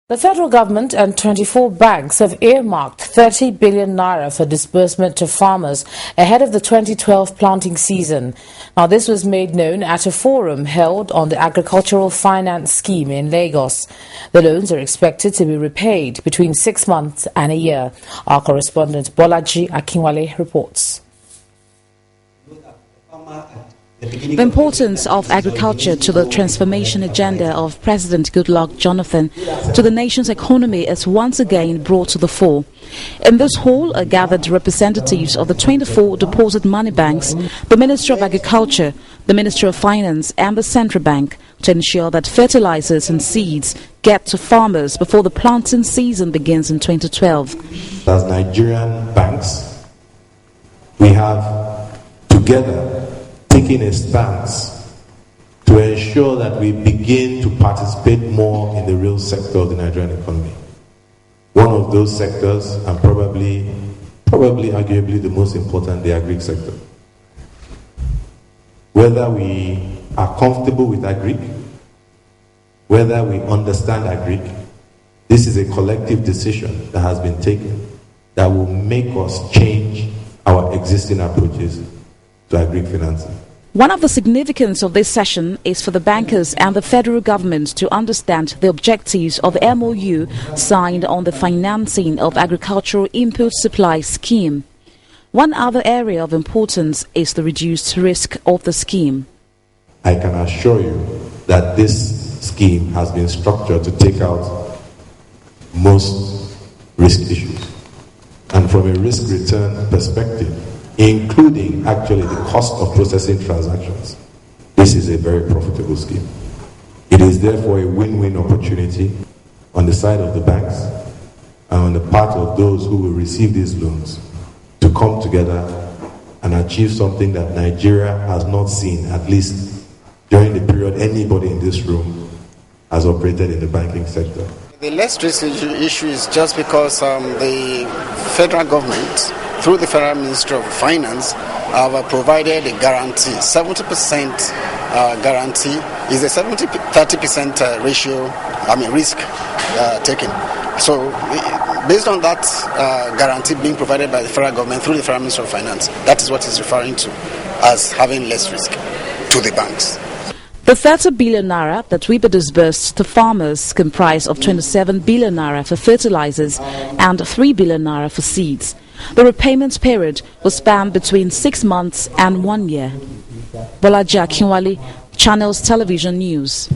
The federal government and 24 banks have earmarked 30 billion naira for disbursement to farmers ahead of the 2012 planting season. Now, this was made known at a forum held on the Agricultural Finance Scheme in Lagos. The loans are expected to be repaid between 6 months and a year. Our correspondent Bolaji Akinwale reports. The importance of agriculture to the transformation agenda of President Goodluck Jonathan to the nation's economy is once again brought to the fore. In this hall are gathered representatives of the 24 deposit money banks, the Ministry of Agriculture, the Ministry of Finance and the Central Bank to ensure that fertilizers and seeds get to farmers before the planting season begins in 2012. As Nigerian banks, we have together taking a stance to ensure that we begin to participate more in the real sector of the Nigerian economy. One of those sectors, and probably arguably the most important, the agric sector. Whether we are comfortable with agric, whether we understand agric, this is a collective decision that has been taken that will make us change our existing approaches to agric financing. One of the significance of this session is for the bankers and the federal government to understand the objectives of the MOU signed on the financing of agricultural input supply scheme. One other area of importance is the reduced risk of the scheme. I can assure you that this scheme has been structured to take out most risk issues. And from a risk-return perspective, including actually the cost of processing transactions, this is a very profitable scheme. It is therefore a win-win opportunity on the side of the banks and on the part of those who will receive these loans to come together and achieve something that Nigeria has not seen, at least during the period anybody in this room has operated in the banking sector. The less risk issue is just because the federal government, through the Federal Ministry of Finance, have provided a guarantee. 70% guarantee is a 30% ratio, risk taken. So based on that guarantee being provided by the federal government through the Federal Ministry of Finance, that is what it's referring to as having less risk to the banks. The 30 billion naira that will be disbursed to farmers comprise of 27 billion naira for fertilizers and 3 billion naira for seeds. The repayment period will span between 6 months and 1 year. Bolaji Akinwale, Channels Television News.